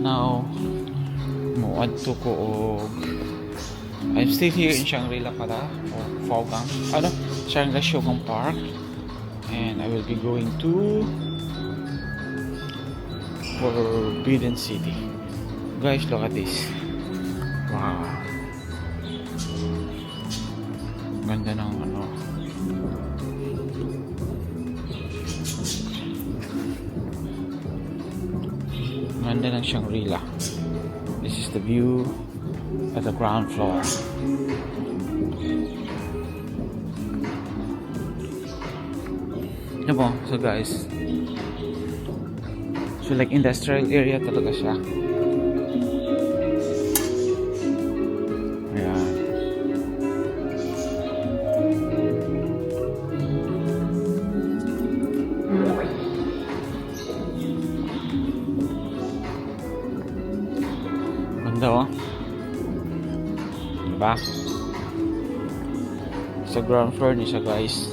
now muad to ko og I'm still here in Shangri-La pala or Fogang Shangri-La Shogang Park, and I will be going to Forbidden City. Guys, look at this. Wow, ganda ng ganda ng Shangri-La. This is the view at the ground floor. Diba? So guys, so like industrial area talaga siya. Ayan. Ganda oh. Diba? Sa ground floor ni siya guys.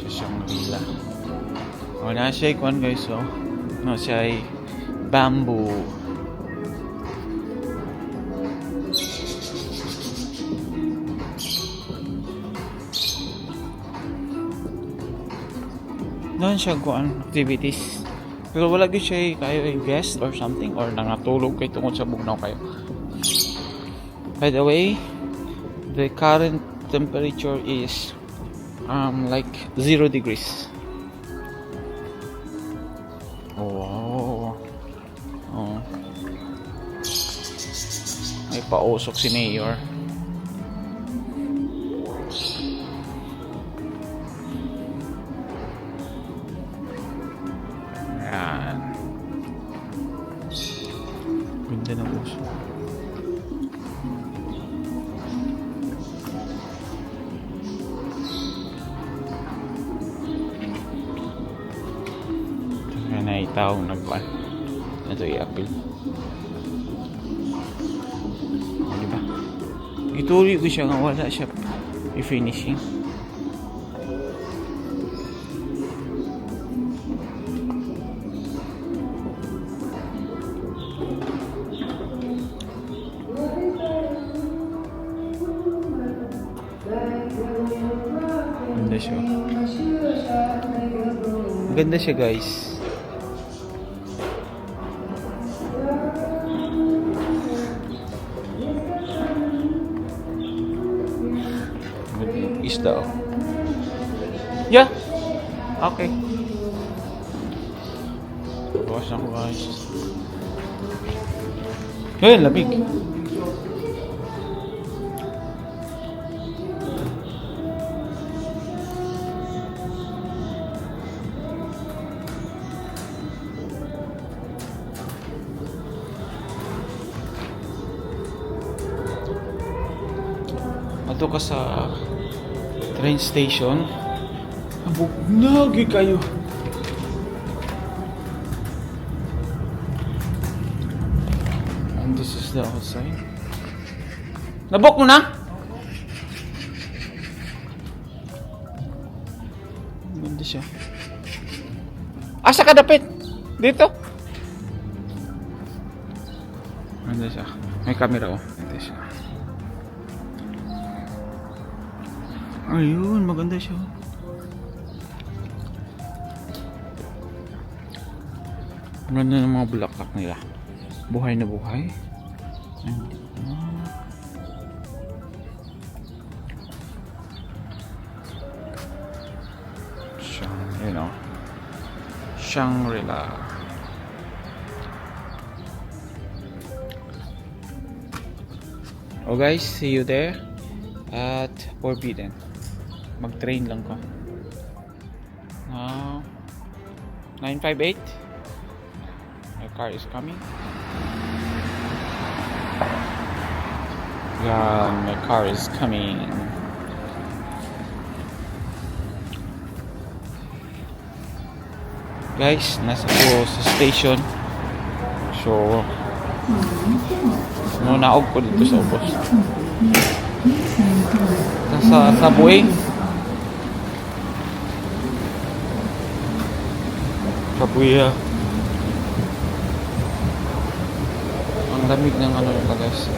Sa Shangri-La. O na siya ikuan guys oh. No, siya ay bamboo. Doon siya kuan activities. Pero wala gyud siya kayo ay guest or something or nangatulog kay tungod sa bugnaw kayo. By the way, the current temperature is like 0 degrees. Oh. Oh. May pausok si Mayor. Ayan. Ganda ng usok. Na itaw nagban ito i-appeal, diba? Gituli ko siya nga wala siya i-finishing. Ganda siya, ganda siya guys. Isda oh. Yeah. Okay. Bawas na ko guys. Hey, lamig. Ato ka sa train station. Nagi kayo. And this is the outside. Nabok mo na? Ganda siya. Asa ka dapit? Dito? Ganda siya. May camera oh. Ganda siya. Ayun, maganda siya. Ganda ng mga bulaklak nila. Buhay na buhay. Shangri-La. Oh guys, see you there at Forbidden. Mag-train lang ko. Now 958. My car is coming. Yeah, my car is coming. Guys, nasa po sa station. So naog ko dito sa ubos. Nasa subway. Subway. lamig ng ano nila guys.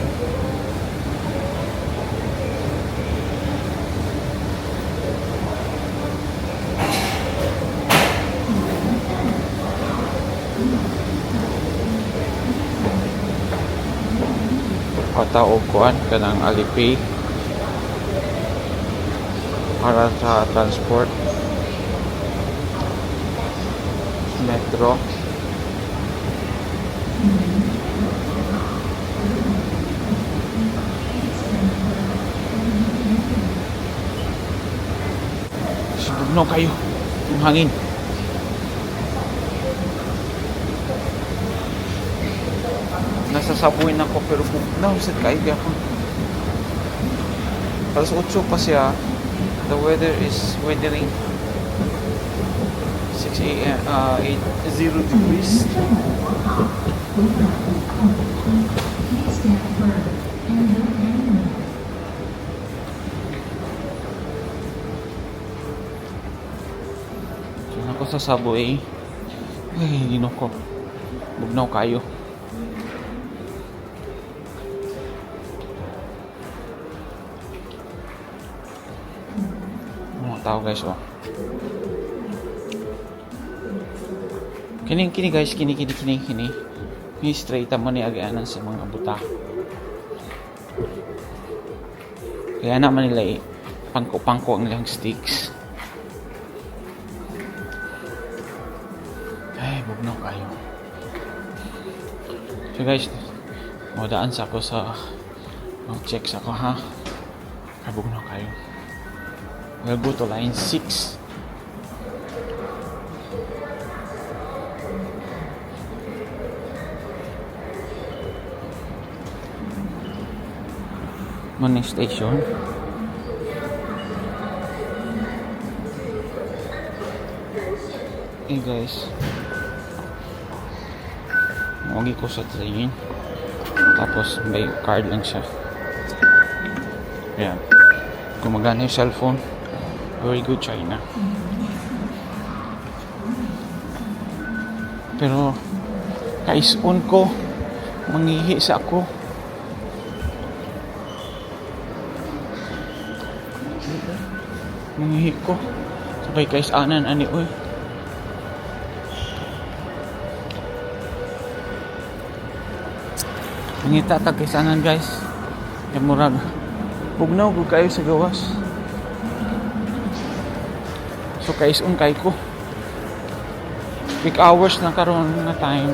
Pataog kuan kanang Alipay para sa transport metro. Sibugnaw kayo yung hangin. Nasasabuhin ako pero bugnaw sa kaiga ko. Alas 8 pa siya. The weather is weathering 6 a.m. 0 degrees. So, ako sa subway. Ay, hindi ko. Bugnaw kayo. Tao guys, oh. Kini guys, kini. Ni straight mo ni aganan sa mga buta. Kaya naman nila pangko ang ilang sticks. Ay, bugnaw kayo. So guys, modaan sa ako sa mag-check sa ako ha. Ay, bugnaw kayo. We'll go to line 6. Morning station. Hey guys. Mawagi ko sa train. Tapos may card lang siya. Ayan. Gumagana yung cellphone. Very good China. Pero kaison ko mangihi sa ako. Mangihi ko. Sabay kaisanan ani oy. Mangita tag kaisanan guys. Kay murag bugnaw gud kayo sa gawas. So kaison kay ko. Peak hours na karon nga time.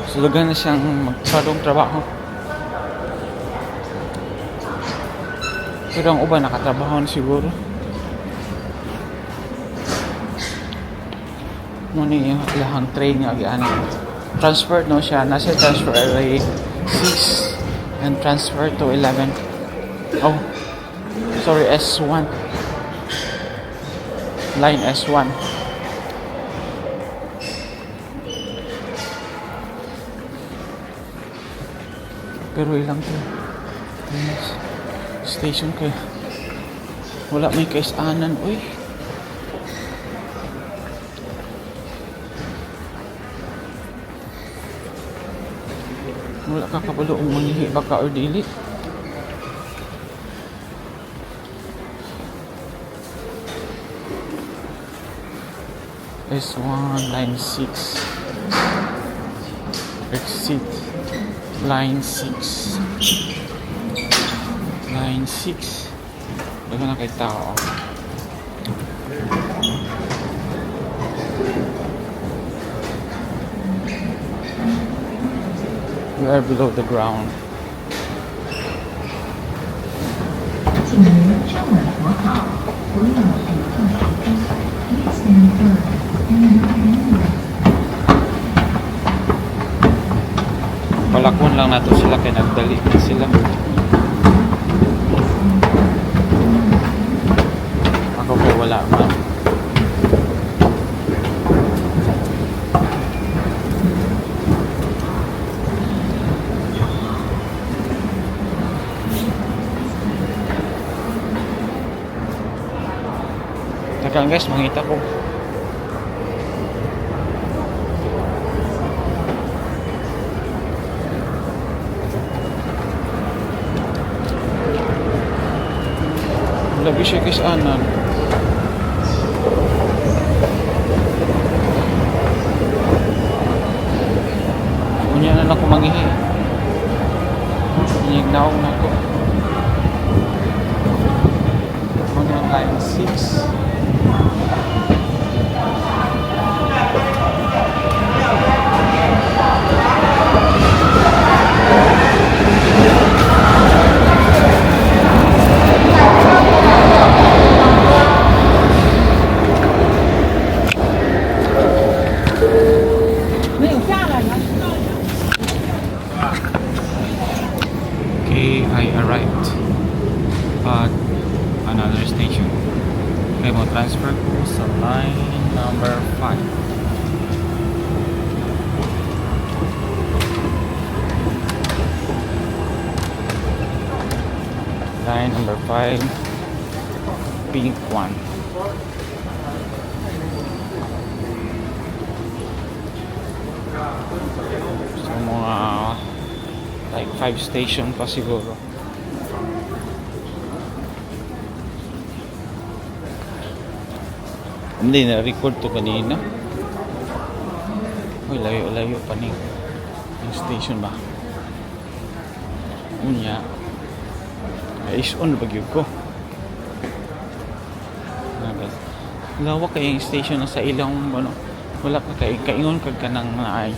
So lugan na siyang magsadong trabaho. Pero ang uban nakatrabaho na siguro. Muna yung lahang train nga agianan. Transfer no siya. Nasa transfer array 6 and transfer to 11. Oh. Sorry, S1. Line S1. Pero ilang to. Station kay wala may kaisanan. Uy. Wala ka kabalo ang mangihi baka or dili. S1, line 6. Exit. Line 6. Line 6. Bago na kay tao. We are below the ground. 请您稍稳扶好，不要随意改变。Please stand firm and remain. Palakon lang nato sila kay nagdali sila. Ako kay wala man. Tagang guys, mangita ko. Lagi siya kay Anan. Unya na ako mangihi. Inignaw na ko. Mga line 6. Okay, I arrived at another station. Okay, mo transfer ko sa line number 5. Line number 5, pink one. So mga like 5 station pa siguro. Hindi na-record to kanina. Uy, layo-layo pa ni yung station ba? Unya is on bagyod ko. Lawak kay yung station na sa ilang ano, wala ka kay kaingon kag kanang naay.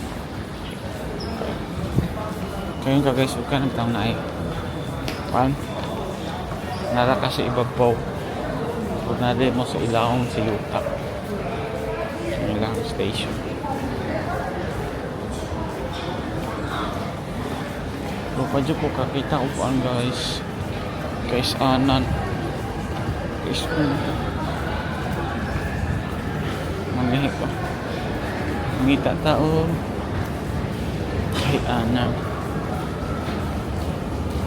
Kayon ka guys, ka nagtang naay. Pan. Nara ka sa ibabaw. Pag nade mo sa ilawong si Yuta. Sa ilang station. So, padyo po kakita upuan guys. Guys, Anan. Guys, mangihi ko. Mangita taon. Kay Anan.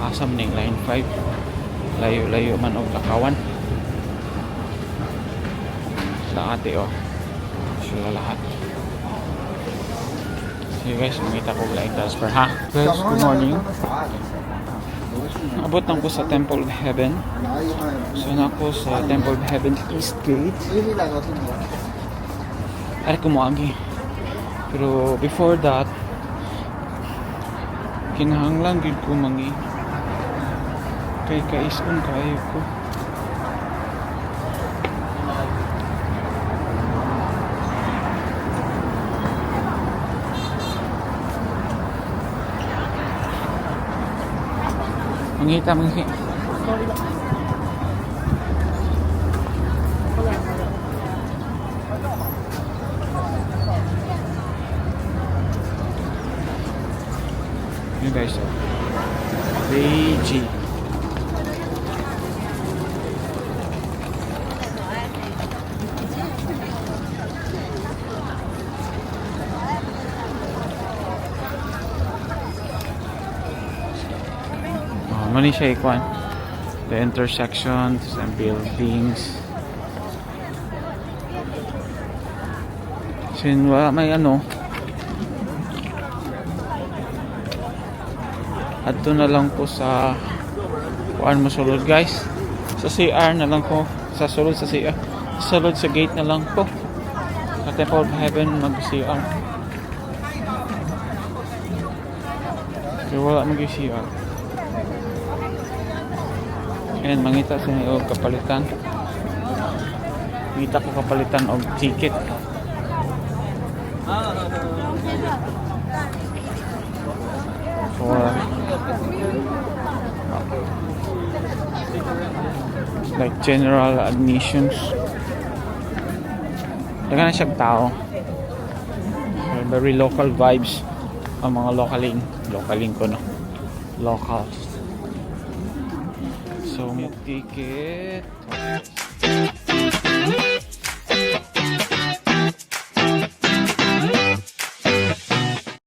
Asam ning line 5. Layo-layo man og lakawan. Sa ate oh. Sila lahat. Sige guys, mangita ko line transfer ha. Guys, good morning. Abot lang ko sa Temple of Heaven. So na ako sa Temple of Heaven East Gate. Ay kumuagi. Pero before that, kinahanglan gid ko mangi kay kaiskon kayo ko. Mangita. Yun guys, Beijing. Mani siya ikuan. The intersections and buildings. Sinwa may ano. Adto na lang ko sa kuan mo sulod guys. Sa CR na lang ko. Sa sulod sa CR. Sulod sa gate na lang ko. Sa Temple of Heaven mag-CR. Kaya wala mag-CR. Ayan, mangita sa iyo kapalitan. Mangita ko kapalitan og ticket. For like general admissions. Daga na siyang tao. Very local vibes ang mga localing ko no. Locals. So may ticket.